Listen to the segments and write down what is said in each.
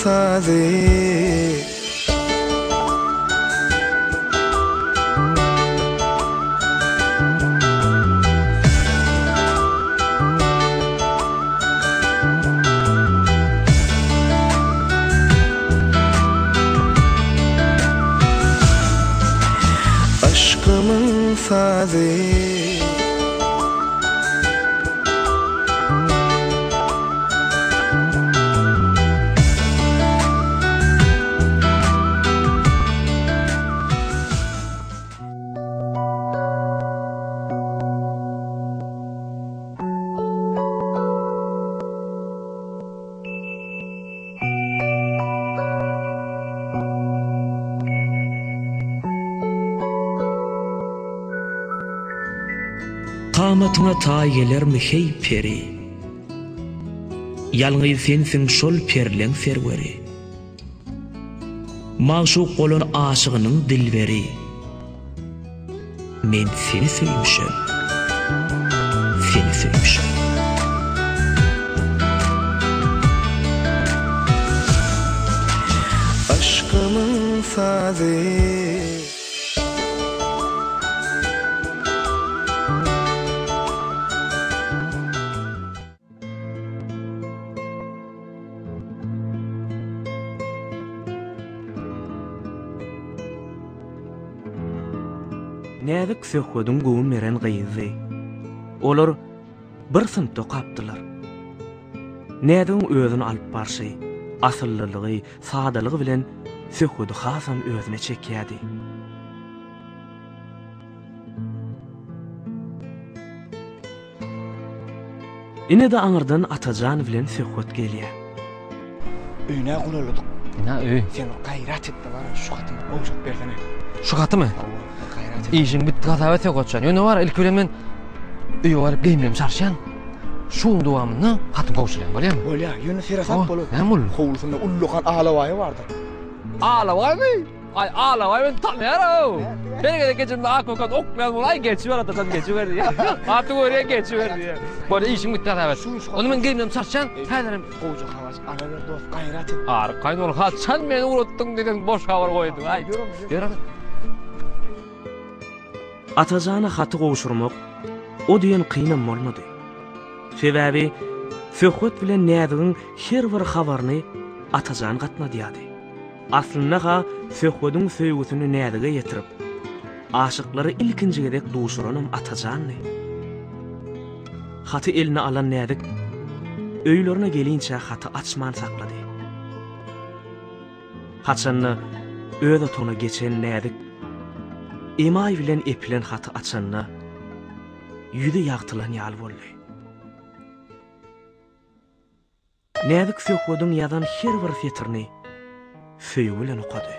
sazy aşkımın sazy Qamatına ta geler mi hey peri Yalňy sensiň şol perleň serweri Maşuk bolan aşygynyň dilberi Men seni söýmüşem Seni söýmüşem aşkımın sazy Näzik söhbedin gowy meren gyzy. Olar bir sınıfda kapdylar. Nädin özüni alyp barşy, asyllylygy, sadalygy bilen söhbedi hasam özüne çekýärdi. Ine de aňyrdan Atajan bilen söhbet gelýär. Öýüne gulaladyk. Na öý. Sen gaýrat etdi bar, şu gatyny owşap bersene. Şu gatymy? Gaýrat et. İşin bitti gatabat ýokatçan. Ýöne bar ilk bilen men öýe baryp giyimlem çarşan. Şuň dowamyny gatym gowşulan bolýarmy? Bolýar, ýöne serasat bolýar. Näme ol? Howlusynda ullugan ağlawaýy bardy. Ağlawaýmy? Ay ağlawaýy men tanýaram. Bergede geçimde akokat okmayan bolay geçiwer Atajan geçiwer diýär. Aty görýär geçiwer diýär. Bolýar işin bitti gatabat. Onu men giyimlem çarşan, häzerim Gowja hawas, alalar dost gaýrat et. arkaýyn ol hatçan meni urutdyň diýen boş habar goýdy. Ay, ýöre. Atajana haty gowşurmak o diýen kynam bolmady. Sebäbi söhbet bilen nädigiň her bir habaryny Atajan gatnadýady. Aslynda söhbediň söýgüsini nädige ýetirip, aşyklary ilkinjigedek duşuranam Atajanny. Haty eline alan nädik, öýlerine gelinçe haty açman saklady. Haçanny öýde tona geçen nädik, emay bilen epilen haty açanna ýüzi ýagtylan ýal boldy. Nädik söhbediň ýadan her bir fetrini söýgü bilen okady.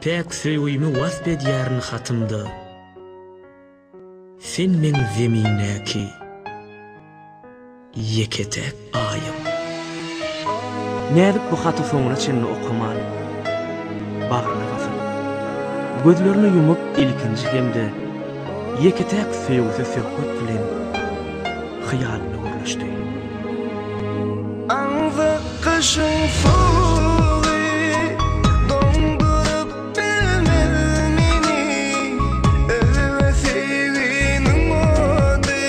Pek söýgümi wasp edýärin hatymda Sen men zeminäki yeketek aýym. Nädik bu haty soňuna çenli okaman. Bagryna basyp, gözlerini yumup ilkinji hemde yeketek söýgüsi söhbet bilen hyýalyny görüşdi. Anza kışın soğuğu dondurup bilmemini Özüme sevginin odu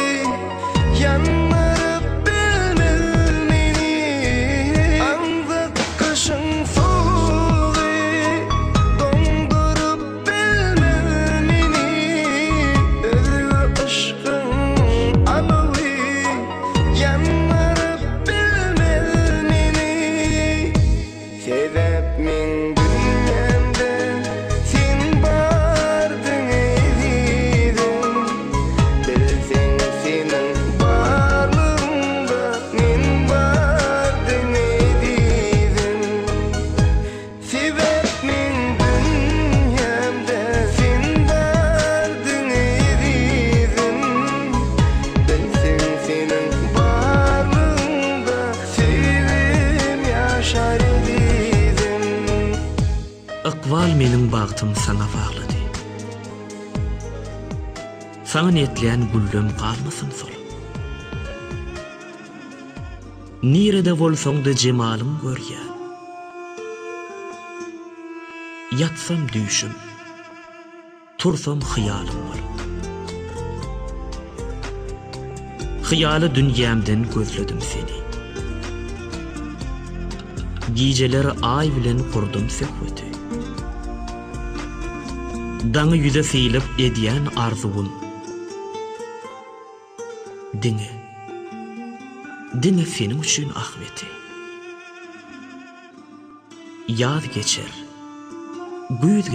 yanlarıp bilmemini Anza kışın soğuğu dondurup bilmemini Özüme aşkın alıvı yanlarıp sebep min dünyamda sen bardın edidin Bilsen senin varlığında men bardın edidin Sebep min dünyamda sen bardın edidin Bilsen senin varlığında sevim yaşar Iqbal meniň bagtym sana baglady. Sana netleyen güllüm qalmasyn sol. Nirede bolsaň da jemalyň görýän. Yatsam düşüm, tursam hyýalym bar. Hyýaly dünýämden gözledim seni. Gijeler ay bilen kurdum söhbeti. Daňy ýüze seýlip edýän arzuwun. Dine senin üçün ahmeti. Yaz geçer, güz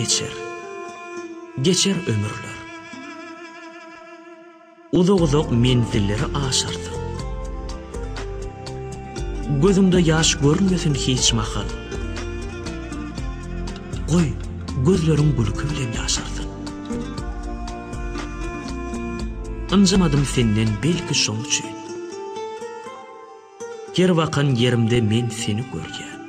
geçer ömürler. Uzak menzilleri aşardı. Gözümde yaş görmesin hiç mahal. Koy, gözlerin gülükü bilen yaşarsın. Anjamadım senden belki şoň üçin. Her vakan yerimde men seni görýän.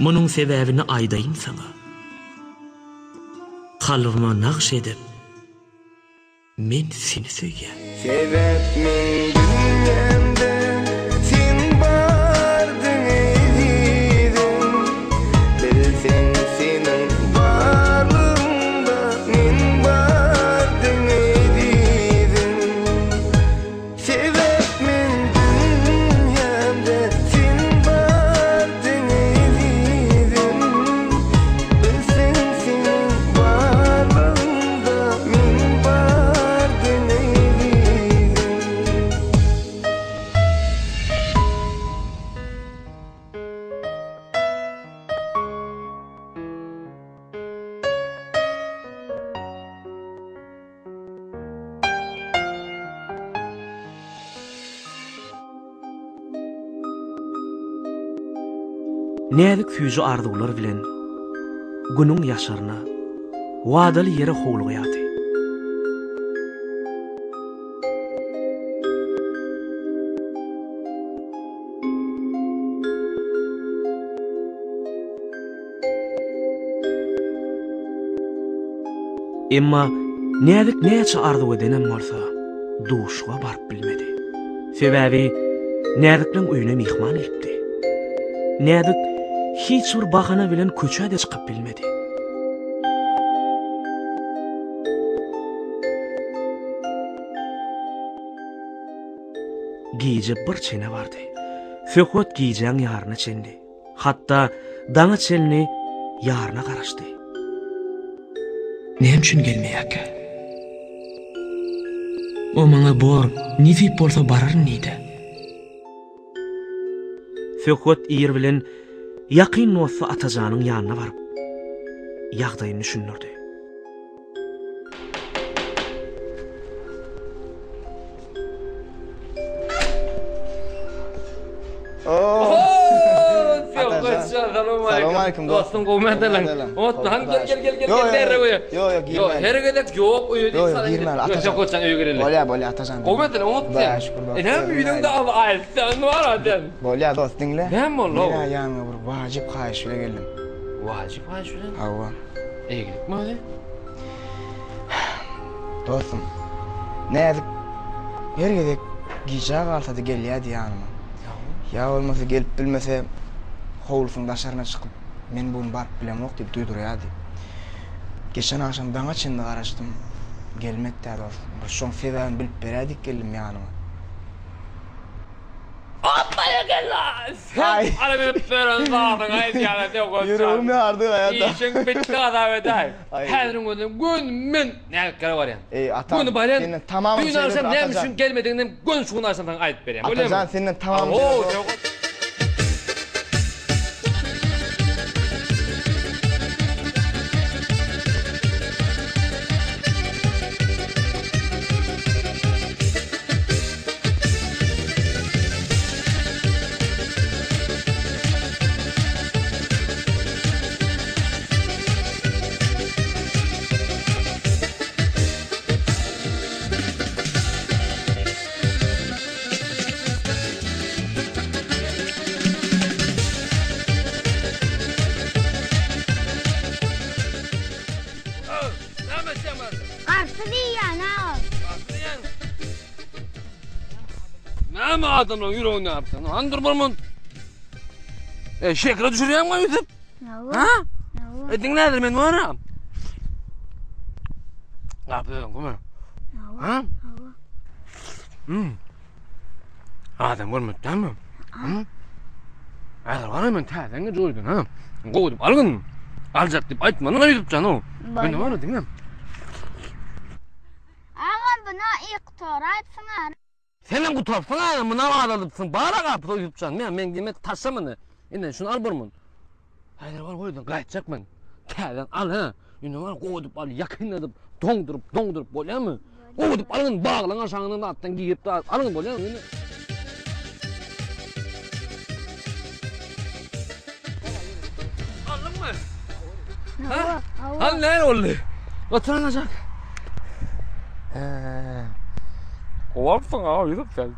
Munuň sebäbini aýdaýyn sana. Kalbyma naqş edip, men seni söýýän. Sebep min dünyamda sen bardın ezidim. Bilsen senin varlığında men bardın ezidim. Sebep min dünyamda sen bardın ezidim. Bilsen senin varlığında men bardın ezidim. Näzik süýji arzuwlar bilen günüň ýaşaryna wadaly ýere howlugaýady. Emma näzik näçe arzuw edenem bolsa, duşga baryp bilmedi. Sebäbi näzikliň öýüne mihman elipdi. Näzik hiç bir bahana bilen köçäde çykyp bilmedi. Gije bir çene bardy. Söhbet gijeň ýaryna çendi. Hatta daňa çelini ýaryna garaşdy. Näme üçin gelmeýäke? O maňa bor, nifip bolsa barar nide? Söhbet ýer bilen ýakyn bolsa atajanyň ýanyna baryp ýagdaýyny düşünürdi. Salam aleyküm dostum, goýman delan. Otma, gel derre goýa. Yo, hergedek ýok öýde Yo, girmeli, atajan. Koçan öýe girelim. Bolýa, atajan. Goýman delan, otma. Näme ýüzüňde aýtsan bar adam. Bolýa, dost, dinle. Näme bolýar? Mena ýanyma bir wajyp haýyş bilen geldim. Wajyp haýyş bilen? Hawa. Eýgilik mi? Dostum, näzik hergedek gija galsady gelýärdi ýanyma. Ya olmasa gelip bilmese howlusyň daşaryna çykyp men bunu baryp bilemok diýip duýdurýardy. Geçen akşam daňa çyndy garaşdym. Gelmekdi dost. Bir şoň sebäbini bilip berýärdik geldim ýanyma. Atmaya gel lan! Ay. Ara bir pören zaten ayet yana de koçan. Yüreğim yardı hayatta. İşin bitti adam eday. Ay. Häzirin gözüm gün men ne kara var yan. Atam, Bunu baren. senin tamamını Düýün söyledi, arsam näme Atacan. üçin gelmediğini gün şuň arsadan ayıp berýär. Atacan senin tamamını Oo, söyledi. Näme adamlaryň ýüregine ýapsan? Andır bolman. Şekere düşürýärmi ýüzüp? Ha? Dinlädir men waram. Gapyň gümür. Ha? Adam bolmapdymy? Agar gara men täzeňe joýdun ha. Goýup algyn. Aljak diýip aýtmadyň ýüzüp jany. Men wara diňem. Ağam buna iqtor aýtsyňa. Senin bu topsana mına ağladıpsın. Bara kapıda uyupcan. Men demek taşsamını. Indi şunu al burmun. Hayır var koydun. Gaytacak men. Kağıdan al ha. Indi var koydup al. Yakınladıp. Dondurup bolya mı? Koydup alın bağlan aşağının attan giyip de alın bolya mı? Aldın mı? Ha? Al ne oldu? Oturanacak. Korksun abi Yusuf sen.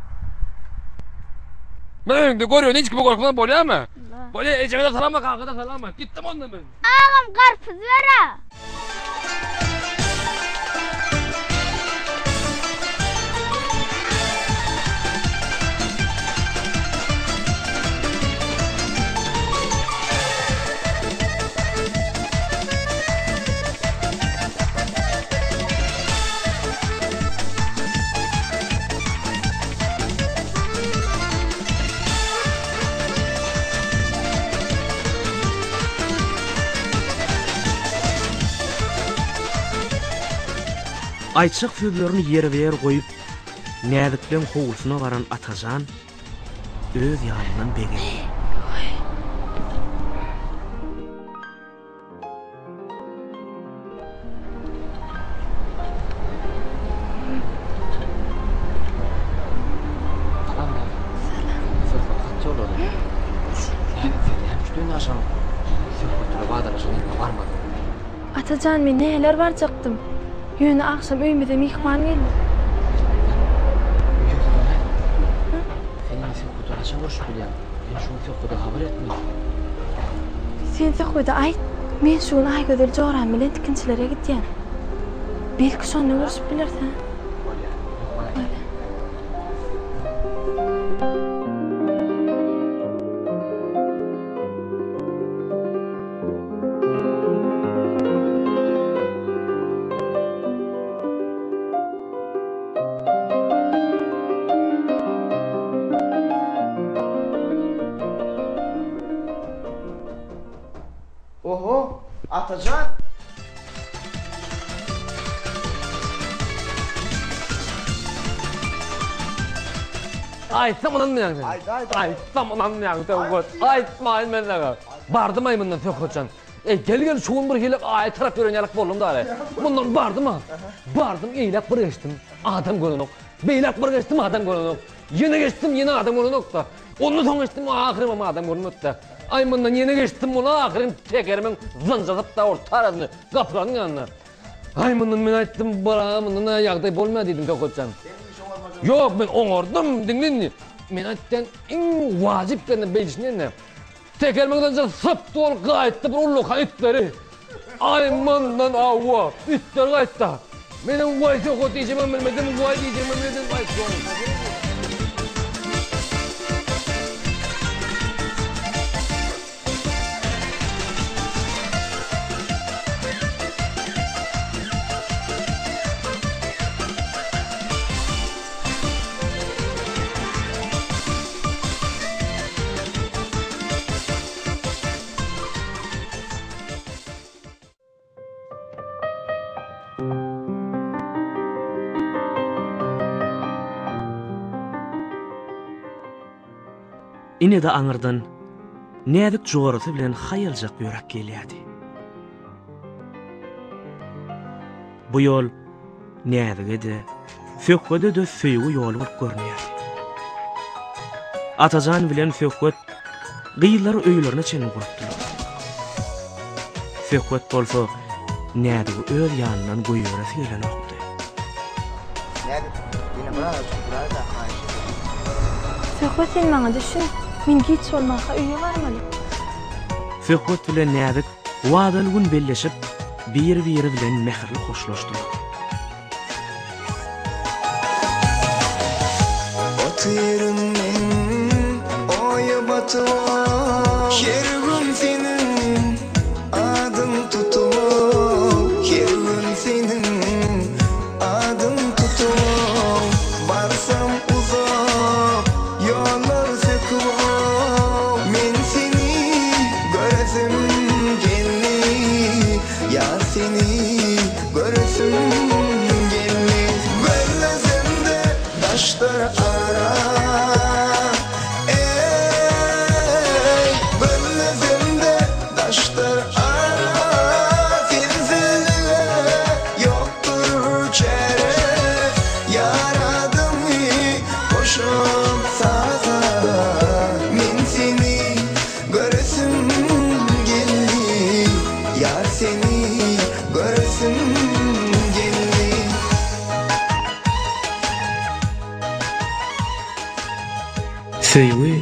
Ben de görüyorsun hiç gibi korkmadan bolya mı? Bolya ecebe salama kalkada salama. Gittim onunla ben. Ağam karpuz ver ha. Ayçyk füýlerini ýere-ýere goýup, näzikden howlusyna baran Atajan öz ýanyndan begedi. Atajan men näler barjaktym. Ýöne akşam öýümde mihman geldi. Sen kudraşa boşup bilýän. Men şunu söküde habar etmedim. Sen söküde aýt. Men şunu aýgödel joran bilen tikinçilere gitýän. Belki şonu görüşüp bilirsen. Oho, Atajan. Aytsam onan meňden. Aytsam onan meňden got. Aytmaýyn mende. Bardım aýmyndan söküçän. Gel şuun bir hilek aýy tarap ýörenýärlik boldum da. Bundan bardyma. Bardım eýlek bir geçtim. Adam görünok. Beýlek bir geçtim adam görünok. Ýene geçtim ýene adam görünok da. Onu soň geçtim ahyrym adam görünmedi. Aýmyndan ýene geçtim onu ahyrym tekermen zınjyzyp da ortaradyny gapyranyň ýanyna. Aýmyndan men aýtdym baramyndan ýagdaý bolmady diýdim söküçän. Yok ben oňordum dinlendi. Men aýtdan iň wajyp gene beýişneni. Tekermegden sıp dol gaýtdy bir uluk itleri. Aýmyndan awwa itler gaýtdy. Meniň waýsy got diýjemem bilmedim, waý diýjemem bilmedim, waýsy. Ine de aňyrdan nädik jogorusy bilen haýaljak ýörek gelýärdi. Bu ýol nädige de, sökgede de söýgü ýol bolup görnýär. Atajan bilen sökget gyýlar öýlerine çenip gurupdylar. Sökget bolsa nädige öz ýanyndan goýýara fiýlenokdy. Nädik? Ýene biraz da haýyş. Sökget sen maňa düşün. Men hiç olmaka öýe barmaly. Sökget bilen nädik wadaly gün belleşip bir-biri bilen mehirli hoşlaşdylar. batırımın oya batıva her gün senin adın tutuva her gün senin adın tutuva barsam uzak yollar söküva men seni göresim geldi ya seni göresim geldi gözlerimde taşlar ara ey gözlerimde taşlar ara sensizliğe yoktur çare yaradım koşup saza men seni göresim geldi yar seni göresim geldi. Söýgü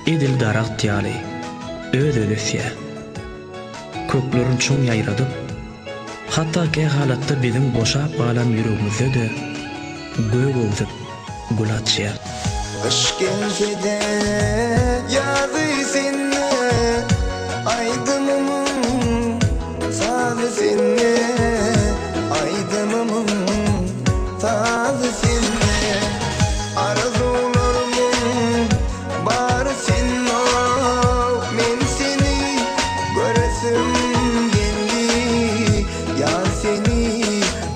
edil darak tiyali, öz ölüsye. Köklerin çoň ýaýradyp, hatta ki halatda bizim boşap galan ýüregimizde de gög oldup gulatçya. Kış gelse de yazı seni aydınımın sazı seni aydınımın sazı seni arzularımın barı sen ol men seni göresim geldi ya seni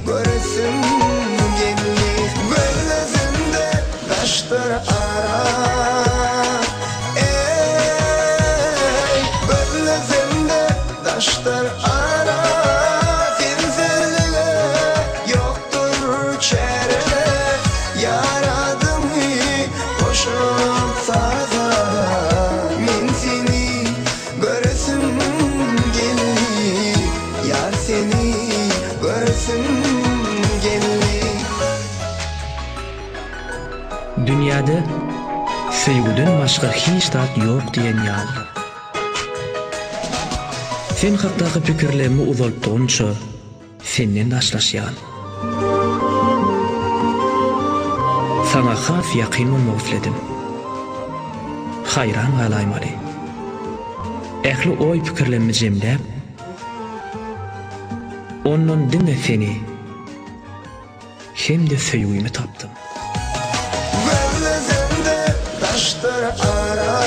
göresim geldi gözlerimde taşlar ara ey gözlerimde taşlar ara sensizliğe yoktur çare yaradım koşup saza men seni göresim geldi yar seni göresim geldi. Dünyada söýgüden başga hiç tat ýok diýen ýaly. Sen hakdaky pikirlerimi uzaltdyňça senden daşlaşýan. Sana has ýakyn bolmak isledim. Hayran galaýmady. Ähli oý pikirlerimi jemläp, ondan dinle seni hem de söýgümi tapdym. Gözlerimde taşlar ara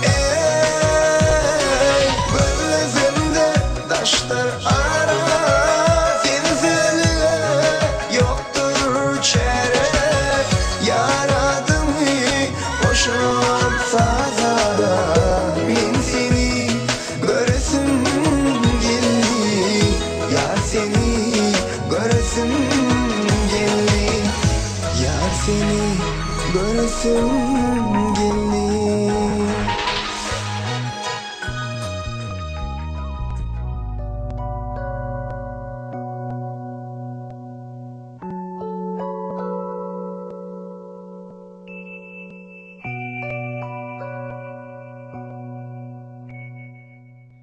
ey gözlerimde taşlar ara sensizliğe yoktur çare yaradım koşup saza men seni göresim geldi yar seni göresim geldi yar seni göresim geldi.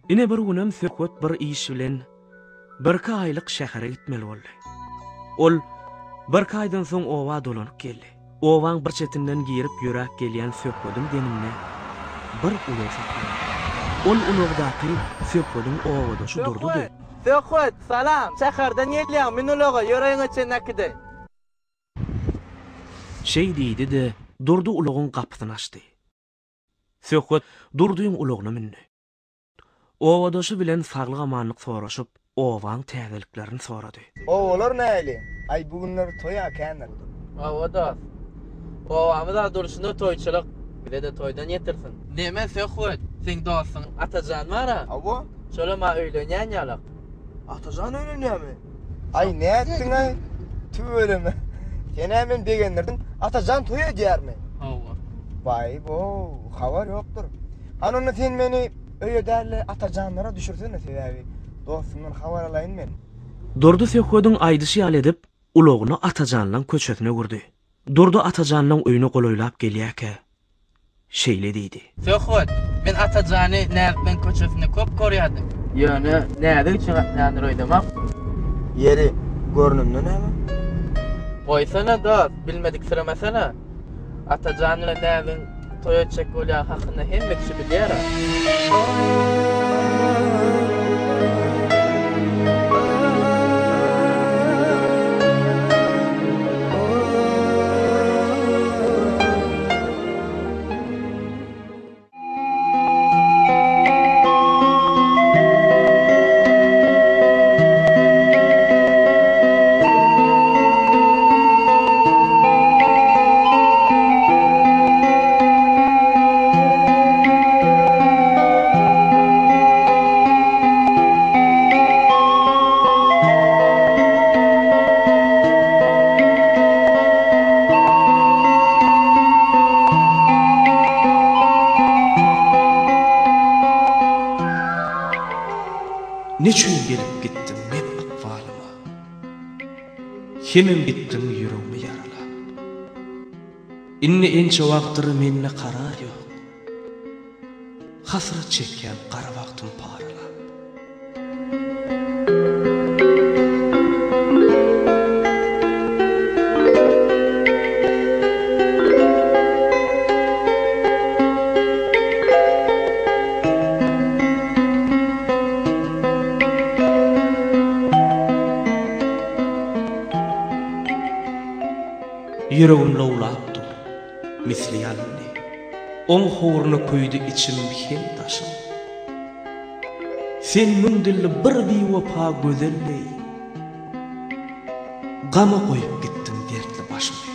Ine bir günem söküt bir iş bilen birka aylyk şähere gitmeli boldy. Ol birka aýdan soň owa dolanyp geldi. Owaň bir çetinden girip ýörek gelýän söküdüm denimne bir ulak sakladı. Ol ulagdaky söküdüň owadoşy durdy. Söküt, salam. Şäherden gelýän men ulaga ýöregiň içinde nakide. Şey diýdi de durdy ulagyň kapysyny açdy. Söküt durdyň ulagyny minni. Owadoşy bilen saglyk amanlyk soraşyp, owaň täzeliklerini sorady. Owalar näli? Ay bugünler toya kenler. Awada. Owamyza duruşunda toyçylyk, bile de toydan ýetirsin. Näme söküt? Sen dostun Atajan mara? Awa? Şolama öýlenýän ýalyk. Atajan öýlenýärmi? Ay ne etdiň ay? Tüweleme. Sen hemen degenlerden Atajan toya diýärmi? Awa. Vay bo, habar ýokdur. Anony sen meni öýe däle Atajanlara düşürsene sebäbi. Dostumdan habar alaýyn men. Durdy söküdüň aýdyşy ýaly edip, ulagyny Atajanlaň köçetine gurdy. Durdy Atajanlaň öýüne golaýlap gelýärke. Şeýle diýdi. Söküt, men Atajany näme köçesinde köp görýärdim. Ýöne näde üçin atlandyr oýdamak? Yeri görnümde näme? Goýsana dost, bilmedik sıra mesele. Atacan ile näzin toy etjek bolýan hakynda hemme kişi bilýär. Neçün gelip gittim men akvalıma, hemen bittim yüreğimi yaralap. İnne ençe wagtyr menne karar yok, hasrat çekken kara wagtym paralap. Yüreğim lowlapdy, misli ýalny. Oň howruna köýdi içim hem taşym. Sen mündilli bir biwapa gözelli, gama koyup gittim dertli başymy.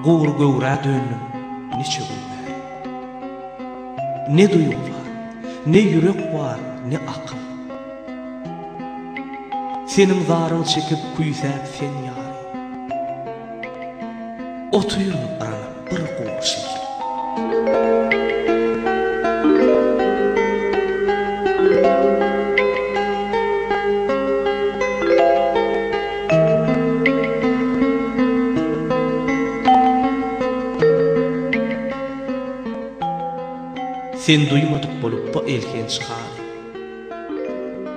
Gur gowra döndüm, neçe günler. Ne duyu var, ne yürek var, ne akıl. Senin zarını çekip kuysak sen yari. Otuyurum arana bir gur şekil. Sen duymadık bolup bu elken çıkar.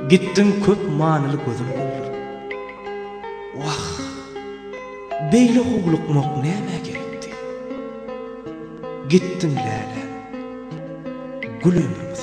Gittin köp manyly gözüm boldur. Wah, beýle howlukmak näme gerekdi? Gittin läle, gül ömrümi